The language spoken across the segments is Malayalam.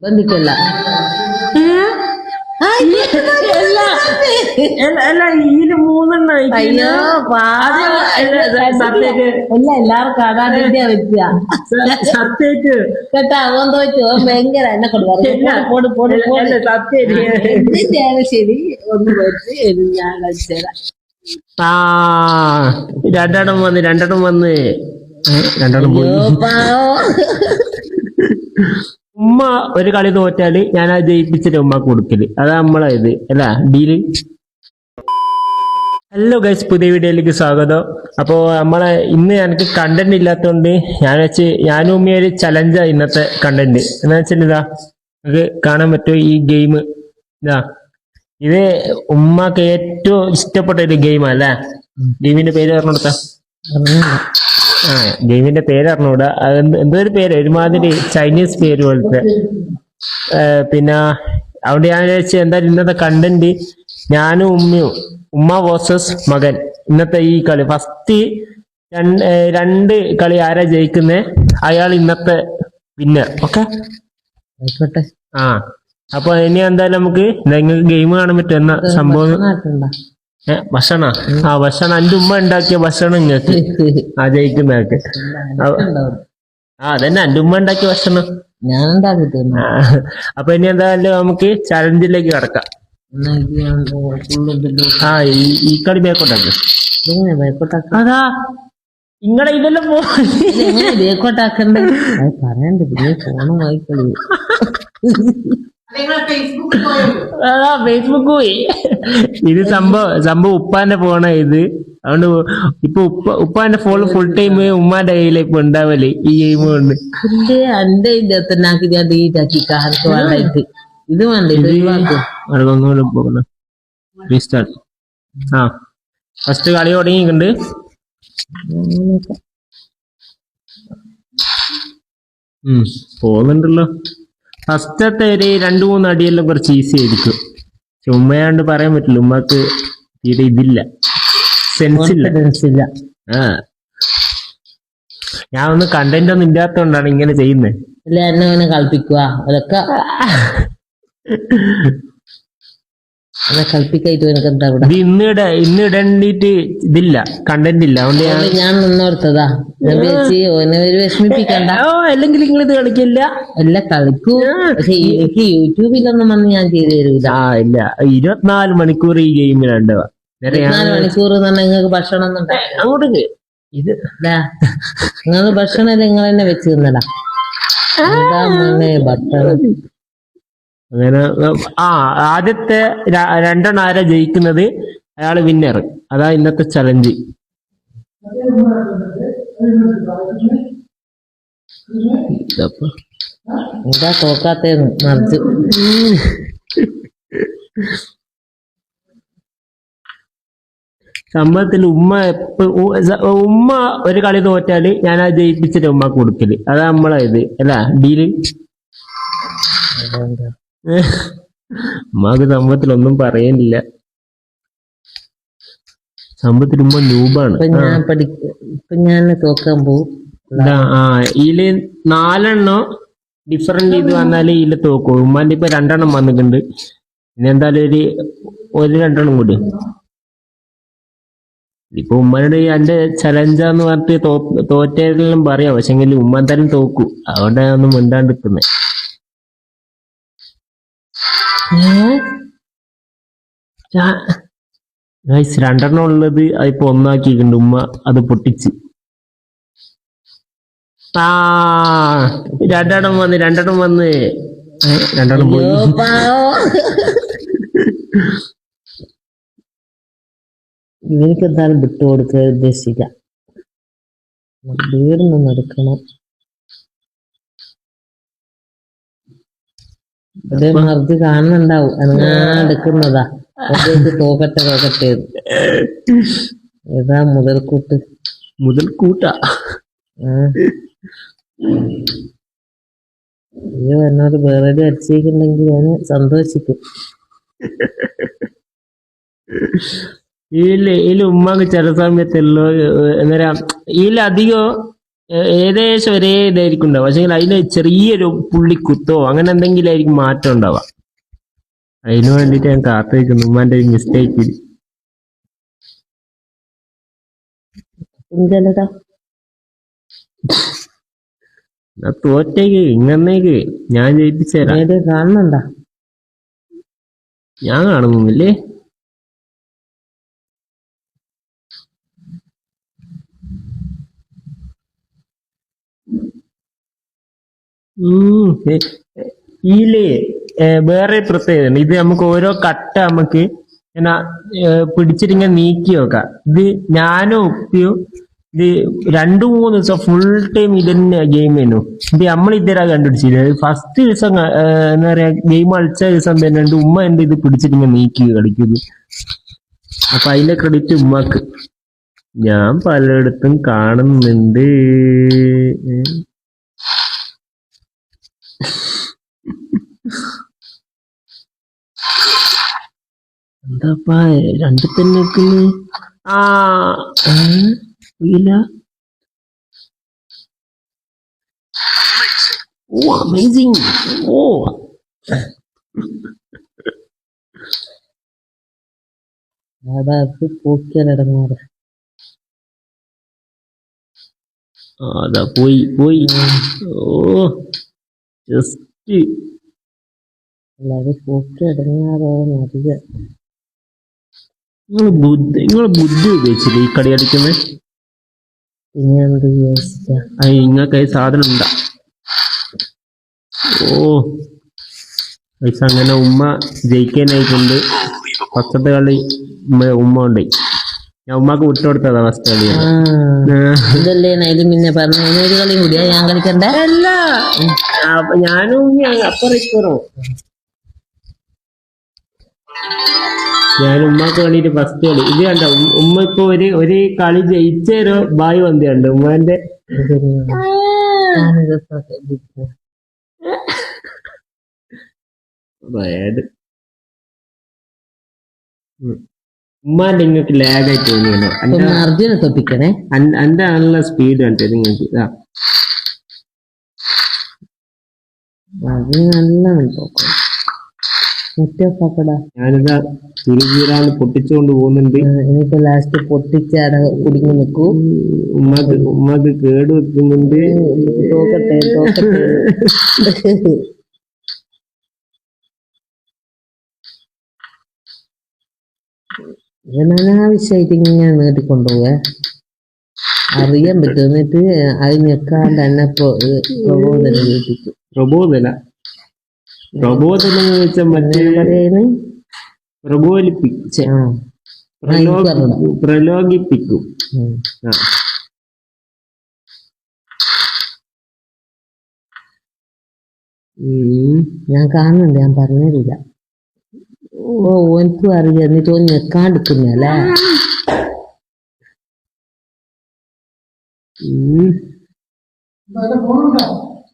ಬಂದಿತ್ತಲ್ಲ ഇതിന് മൂന്നെണ്ണം അയ്യോ എല്ലാം എല്ലാരും കാണാണ്ടിന്റെ പറ്റുക സത്യായിട്ട് കേട്ടാ അവൻ തോറ്റു അവൻ ഭയങ്കര എന്നെ കൊടുക്കും ശരി ഒന്ന് വെച്ച് ഞാൻ കഴിച്ചേരാ ആ രണ്ടെണ്ണം വന്ന് രണ്ടെണ്ണം പോയി ഉമ്മ ഒരു കളി തോറ്റാല് ഞാൻ അത് ജയിപ്പിച്ചിട്ട് ഉമ്മ കൊടുക്കല് അതാ നമ്മളെ ഇത് അല്ല ഡീല്. ഹലോ ഗൈസ്, പുതിയ വീഡിയോയിലേക്ക് സ്വാഗതം. അപ്പോൾ നമ്മളെ ഇന്ന് എനിക്ക് കണ്ടന്റ് ഇല്ലാത്തതുകൊണ്ട് ഞാനും ഉമ്മയും ഒരു ചലഞ്ചാ ഇന്നത്തെ കണ്ടന്റ്. എന്താ വെച്ചാൽ ഇതാ നമുക്ക് കാണാൻ പറ്റുമോ ഈ ഗെയിം. ഇതാ ഇത് ഉമ്മക്ക് ഏറ്റവും ഇഷ്ടപ്പെട്ട ഒരു ഗെയിമാ അല്ലേ. ഗെയിമിന്റെ പേര് പറഞ്ഞുകൊടുത്ത ഗെയിമിന്റെ പേര് അറിഞ്ഞൂടാ. എന്തോ ഒരു പേര് ഒരുമാതിരി ചൈനീസ് പേര് പോലത്തെ. പിന്നെ അവിടെ ഞാൻ വിചാരിച്ചു എന്തായാലും ഇന്നത്തെ കണ്ടന്റ് ഞാനും ഉമ്മയും ഉമ്മ വേഴ്സസ് മകൻ ഇന്നത്തെ ഈ കളി ഫസ്റ്റ് രണ്ട് കളി ആരാ ജയിക്കുന്നേ അയാൾ ഇന്നത്തെ വിന്നർ. ഓക്കെ ആയിക്കോട്ടെ. അപ്പൊ ഇനി എന്തായാലും നമുക്ക് ഗെയിം കാണാൻ പറ്റും എന്നാ സംഭവം. ഭക്ഷണ ഭക്ഷണം എന്റെ ഉമ്മ ഉണ്ടാക്കിയ ഭക്ഷണം ഇങ്ങക്ക് ജയിക്കുന്നതൊക്കെ അതന്നെ എന്റെ ഉമ്മ ഉണ്ടാക്കിയ ഭക്ഷണം ഞാൻ ഉണ്ടാക്കിട്ട് അപ്പൊ ഇനി എന്തായാലും നമുക്ക് ചലഞ്ചിലേക്ക് കടക്കാം. ഈ കളി ബേക്കോട്ടാക്ക്. അതാ ഇങ്ങളെ ഇതെല്ലാം ബേക്കോട്ടാക്കണ്ടേ പറയണ്ട പിന്നെ ഫോണും വായിക്കളി ഫേസ്ബുക്ക് പോയി. ഇത് സംഭവം ഉപ്പാന്റെ ഫോണാ ഇത്. അതുകൊണ്ട് ഇപ്പൊ ഉപ്പാന്റെ ഫോൺ ഫുൾ ടൈം ഉമ്മാന്റെ കയ്യിലേക്ക് ഉണ്ടാവല്ലേ ഈ ഗെയിം കൊണ്ട്. എന്റെ ഇരുപത്തെണ്ണാക്കി ഞാൻ ഡീറ്റാക്കി കാലത്ത് വേണ്ടായിട്ട് ഇത് വേണ്ട ഫസ്റ്റ് കളി തുടങ്ങിയിട്ടുണ്ട്. പോകുന്നുണ്ടല്ലോ. ഫസ്റ്റത്തെ ഒരു 2-3 അടിയെല്ലാം കുറച്ച് ഈസി ആയിരിക്കും. ഉമ്മയാണ്ട് പറയാൻ പറ്റില്ല, ഉമ്മക്ക് തീരെ ഇതില്ല, സെൻസ് ഇല്ല. ഞാൻ ഒന്ന് കണ്ടന്റ് ഒന്നും ഇല്ലാത്തോണ്ടാണ് ഇങ്ങനെ ചെയ്യുന്നത്. അല്ല എന്നെ കളിപ്പിക്കുക അതൊക്കെ കളിപ്പിക്കായിട്ട് എനിക്ക് എന്താ ഇവിടെ ഇന്ന് ഇടണ്ടിട്ട് ഇതില്ല, കണ്ടന്റ് ഇല്ല. അതുകൊണ്ട് ഞാൻ നിന്നോർത്തതാ വിഷമിപ്പിക്കണ്ട. അല്ലെങ്കിൽ നിങ്ങൾ ഇത് കളിക്കില്ല. അല്ല കളിക്കൂ, പക്ഷെ എനിക്ക് യൂട്യൂബിലൊന്നും വന്ന് ഞാൻ ചെയ്തു തരൂല. ഇല്ല 24 മണിക്കൂർ ഈ ഗെയിമിലുണ്ടാവുക. 24 മണിക്കൂർ നിങ്ങൾക്ക് ഭക്ഷണം ഒന്നും അങ്ങോട്ട് ഇത് നിങ്ങൾക്ക് ഭക്ഷണം നിങ്ങൾ തന്നെ വെച്ച് തിന്നടാ. ഭക്ഷണം അങ്ങനെ ആദ്യത്തെ 2 ആരാ ജയിക്കുന്നത് അയാള് വിന്നർ. അതാ ഇന്നത്തെ ചലഞ്ച്. എന്താ തോക്കാത്തേന്ന് മറിച്ച് സംഭവത്തിൽ ഉമ്മ ഒരു കളി തോറ്റാല് ഞാൻ അത് ജയിപ്പിച്ചിട്ട് ഉമ്മ കൊടുക്കല്. അതാ നമ്മളെ ഇത് അല്ല ഡീല്. ഉമ്മക്ക് സംഭവത്തിൽ ഒന്നും പറയാനില്ല. സംഭവത്തിൽ ഉമ്മ ന്യൂബാണ്. ഞാൻ തോക്കാൻ പോകും. ഇതില് 4 ഡിഫറന്റ് ഇത് വന്നാല് ഇതില് തോക്കും. ഉമ്മാന്റെ ഇപ്പൊ 2 വന്നിട്ടുണ്ട്. ഇനി എന്തായാലും ഒരു 2 കൂടി. ഇപ്പൊ ഉമ്മനോട് എന്റെ ചലഞ്ചാന്ന് പറഞ്ഞിട്ട് തോറ്റെല്ലാം പറയാം, പക്ഷെങ്കിൽ ഉമ്മ എന്തായാലും തോക്കൂ. അതുകൊണ്ടാണ് ഒന്നും മിണ്ടാണ്ടിരിക്കുന്നത്. 2 ഉള്ളത് അതിപ്പോ 1 ആക്കിയിട്ടുണ്ട് ഉമ്മ. അത് പൊട്ടിച്ച് 2 വന്ന് 2 പോയി. ഇവർക്ക് എന്തായാലും വിട്ടുകൊടുക്കുക ഉദ്ദേശിക്കാം. വീടിന് നടക്കണം. അതേ മറിച്ച് കാണുന്നുണ്ടാവും എടുക്കുന്നതാ. തോക്കട്ടെ ഏതാ മുതൽക്കൂട്ടാ. അയ്യോ എന്നോട് വേറെ അടിച്ചേക്കുണ്ടെങ്കിൽ ഞാൻ സന്തോഷിക്കും. ഇതില് ഉമ്മക്ക് ചില സമയത്തല്ലോ എന്നേരം ഇതിലധികം ഏകദേശം ഒരേ ഇതായിരിക്കും ഉണ്ടാവുക. പക്ഷെ അതിന് ചെറിയൊരു പുള്ളിക്കുത്തോ അങ്ങനെ എന്തെങ്കിലും ആയിരിക്കും മാറ്റം ഉണ്ടാവുക. അതിന് വേണ്ടിട്ട് ഞാൻ കാത്തു വെക്കുന്നു ഉമ്മാന്റെ ഒരു മിസ്റ്റേക്ക്. ഇതെന്താ തോറ്റേക്ക് ഇങ്ങന്നേക്ക് ഞാൻ ജയിപ്പിച്ചു തരാം. ഏത് കാണുന്നുണ്ടാ? ഞാൻ കാണുന്നില്ലേ? ഈല് വേറെ പ്രത്യേകത. ഇത് നമുക്ക് ഓരോ കട്ട നമുക്ക് ഇങ്ങനെ പിടിച്ചിട്ട് ഇങ്ങനെ നീക്കി വെക്കാം. ഇത് ഞാനും ഉപ്പിയും ഇത് 2-3 ദിവസം ഫുൾ ടൈം ഇതന്നെ ഗെയിം ചെയ്യുന്നു. ഇത് നമ്മൾ ഇതരാ കണ്ടുപിടിച്ചില്ല. ഫസ്റ്റ് ദിവസം എന്താ പറയാ ഗെയിം കളിച്ച ദിവസം തന്നെ ഉണ്ട് ഉമ്മ എന്റെ ഇത് പിടിച്ചിട്ട് ഇങ്ങനെ നീക്കി കളിക്കുന്നത്. അപ്പൊ അതിന്റെ ക്രെഡിറ്റ് ഉമ്മക്ക്. ഞാൻ പലയിടത്തും കാണുന്നുണ്ട്. എന്താപ്പാ 2 തന്നെ നിൽക്കുന്നു. ഇല്ല. ഓ അമേസിങ്. ഓ പോക്കിയാലിടങ്ങാറ്. അതാ പോയി. ഓ ജസ്റ്റ് അല്ലാതെ പോക്കിയടങ്ങാറോ അറിയാം. നിങ്ങള് ബുദ്ധി ഉപയോഗിച്ചില്ലേ ഈ കളി കളിക്കുന്നത്? പിന്നെ എന്ത് വിചാരിച്ചാ? നിങ്ങൾക്ക് സാധനം ഉണ്ടാ? ഓ പൈസ അങ്ങനെ ഉമ്മ ജയിക്കാനായിക്കൊണ്ട് ഫസ്റ്റത്തെ കളി ഉമ്മ ഉണ്ടായി. ഞാൻ ഉമ്മക്ക് വിട്ടുകൊടുത്തതാ ഫസ്റ്റ് കളി. ഇതല്ലേ ഇത് പിന്നെ പറഞ്ഞ ഒരു കളിയും കൂടിയാ ഞാൻ കളിക്കണ്ട? അല്ല ഞാനും അപ്പുറോ ഞാൻ ഉമ്മക്ക് വേണ്ടിട്ട് ഫസ്റ്റ് കളി ഇത് കണ്ട. ഉമ്മ ഇപ്പൊ ഒരു കളി ജയിച്ചേരോ ബായി വന്നുണ്ട് ഉമ്മാന്റെ. ഉമ്മാന്റെ ഇങ്ങക്ക് ലാഗായി തോന്നിയല്ലോ. അർജുനെ തൊപ്പിക്കണേ. എന്റെ നല്ല സ്പീഡ് കണ്ടേ നിങ്ങൾക്ക്. അത് നല്ലോണം തോക്കും. ഞാനിതാ തുരുതീരാന്ന് പൊട്ടിച്ചുകൊണ്ട് പോകുന്നുണ്ട്. ഇനിയിപ്പോ ലാസ്റ്റ് പൊട്ടിച്ചാട കുടുങ്ങി നിൽക്കൂ. ഉമ്മക്ക് കേട് വെക്കുന്നുണ്ട്. തോക്കട്ടെ. അനാവശ്യമായിട്ട് ഇങ്ങനെ നീട്ടിക്കൊണ്ടുപോവേ. അറിയാൻ പറ്റും. എന്നിട്ട് അത് ഞെക്കാണ്ട് തന്നെ പ്രബോധന കേൾപ്പിക്കും. പ്രബോധനം എന്ന് വെച്ചാൽ മറ്റേ പ്രലോഭിപ്പിക്കും. ഞാൻ കാണുന്നുണ്ട്, ഞാൻ പറഞ്ഞില്ല. ഓനക്കും അറിയാം. എന്നിട്ട് ഓൻ ഞെക്കാണ്ടിരിക്കുന്നല്ലേ.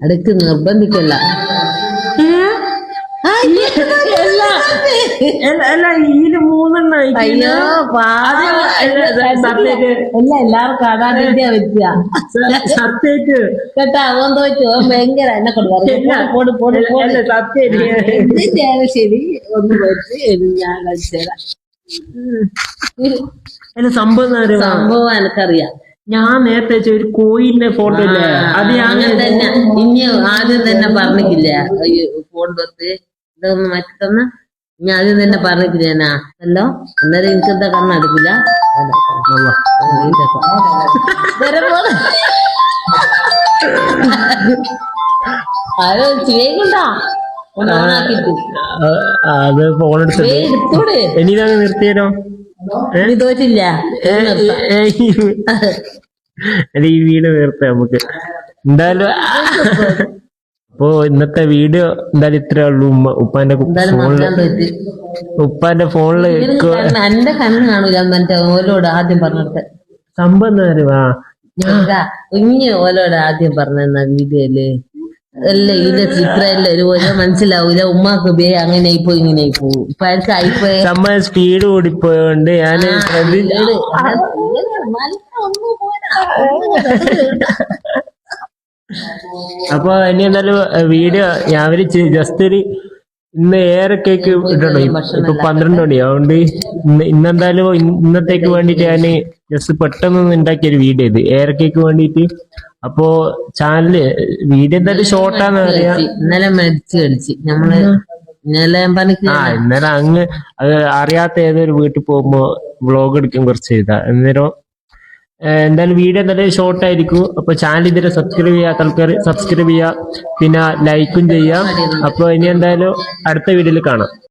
അടുക്ക് നിർബന്ധിക്കല്ല. അയ്യോ എല്ലാവർക്കും അതാദ്യ വെച്ച കേട്ടാ. അവൻ തോറ്റു. അവൻ ഭയങ്കര എന്നെ കൊണ്ട് ശരി ഒന്ന് വെച്ച് ഞാൻ കളിച്ചേരാം. സംഭവം എനിക്കറിയാം. ഞാൻ നേരത്തെ ഒരു കോയിന്റെ ഫോട്ടോ ഇല്ലേ, അത് അങ്ങനെ തന്നെ. ഇനി ആദ്യം തന്നെ പറഞ്ഞിട്ടില്ല ഫോൺ തൊട്ട് ഇതൊന്ന് മാറ്റിത്തന്ന. ഞാൻ ആദ്യം തന്നെ പറഞ്ഞിട്ടില്ല. അല്ലോ അന്നേരം എനിക്കെന്താ കണ്ണെടുക്കില്ല. ആരോ വേഗണ്ടാ അത് ഫോൺ എടുത്തോടെ എനിക്കങ്ങ് നിർത്തിയാലോ. നീ തോറ്റില്ല. ഈ വീഡിയോ നിർത്താം നമുക്ക് എന്തായാലും. അപ്പോ ഇന്നത്തെ വീഡിയോ എന്തായാലും ഇത്രേ ഉള്ളൂ. ഉപ്പാന്റെ ഫോണില് എന്റെ കണ്ണ് കാണൂല. മറ്റേ ഓലോട് ആദ്യം പറഞ്ഞിട്ട് സംഭവം എന്താ അറിയാ. കുഞ്ഞ് ഓലോട് ആദ്യം പറഞ്ഞ വീഡിയോയില് എല്ലാം ഇതിന്റെ ചിത്രം എല്ലാം ഒരുപോലെ മനസ്സിലാവൂല ഉമ്മാക്ക് ബേ അങ്ങനെ ആയിപ്പോ ഇങ്ങനെ ആയിപ്പോ ഇപ്പൊ ആർക്ക് ആയിപ്പോ ചമ്മ സ്പീഡ് കൂടിപ്പോയോണ്ട് ഞാൻ അപ്പൊ ഇനി എന്തായാലും വീഡിയോ ഞാൻ ജസ്റ്റ് ഒരു ഇന്ന് ഏറെ കേക്ക് ഇടണോ ഇപ്പൊ 12 മണി അതുകൊണ്ട് ഇന്നെന്തായാലും ഇന്നത്തേക്ക് വേണ്ടിട്ട് ഞാൻ ജസ്റ്റ് പെട്ടെന്ന് ഉണ്ടാക്കിയ ഒരു വീഡിയോ ഇത് ഏറെ കേക്ക് വേണ്ടിട്ട്. അപ്പോ ചാനല് വീഡിയോ എന്തായാലും ഷോർട്ടാന്ന് പറയാ. ഇന്നലെ മേടിച്ച് കളിച്ച് നമ്മള് ഇന്നലെ പണിക്ക് ഇന്നലെ അങ്ങ് അത് അറിയാത്ത ഏതൊരു വീട്ടിൽ പോകുമ്പോ വ്ളോഗ് എടുക്കാൻ കുറച്ച് ചെയ്താ അന്നേരം എന്തായാലും വീഡിയോ എന്തായാലും ഷോർട്ട് ആയിരിക്കും. അപ്പൊ ചാനൽ ഇതുവരെ സബ്സ്ക്രൈബ് ചെയ്യാത്ത ആൾക്കാർ സബ്സ്ക്രൈബ് ചെയ്യുക, പിന്നെ ലൈക്കും ചെയ്യാം. അപ്പൊ ഇനി എന്തായാലും അടുത്ത വീഡിയോയിൽ കാണാം.